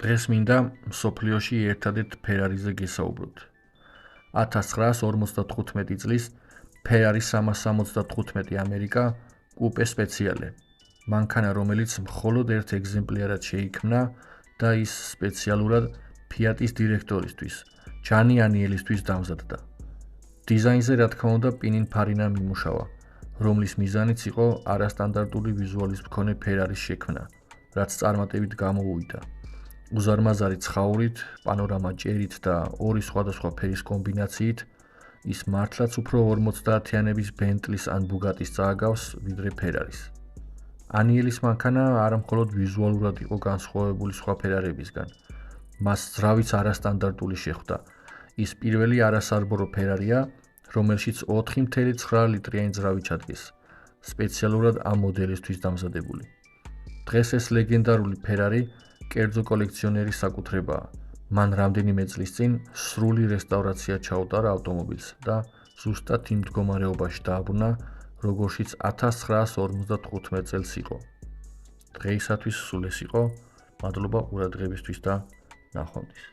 დღეს მინდა მსოფლიოში ერთადერთ ფერარიზე გესაუბროთ. 1955 წლის ფერარი 375 ამერიკა კუპე სპეციალე. მანქანა, რომელიც მხოლოდ ერთ ეგზემპლარად შეიქმნა და ის სპეციალურად ფიატის დირექტორისთვის, ჯანი ანიელისთვის დამზადდა. დიზაინზე, რა თქმა უნდა, პინინფარინა მიმუშავა, რომლის მიზანიც იყო არასტანდარტული ვიზუალის მქონე ფერარის შექმნა, რაც წარმატებით გამოუვიდა. უზარმაზარი ცხაურით, პანორამა ჭერით და ორი სხვადასხვა ფერის კომბინაციით ის მართლაც უფრო 50-იანების ბენტლის ან ბუგატის წააგავს, ვიდრე ფერარის. ანიელის მანქანა არა მხოლოდ ვიზუალურად იყო განსხვავებული სხვა ფერარებისგან, მას ძრავიც არასტანდარტული შეხვდა. ის პირველი არასარბორო ფერარია, რომელშიც 4.9 ლიტრიანი ძრავი ჩადგეს, სპეციალურად ამ მოდელისთვის დამზადებული. დღეს ეს ლეგენდარული ფერარი კერძო კოლექციონერის საკუთრებაა. მან რამდენიმე წლის წინ სრული რესტავრაცია ჩაუტარა ავტომობილს და ზუსტად იმ მდგომარეობაში დააბრუნა, როგორშიც 1955 წელს იყო. დღეისათვის სულ ეს იყო. მადლობა ყურადღებისთვის და ნახვამდის.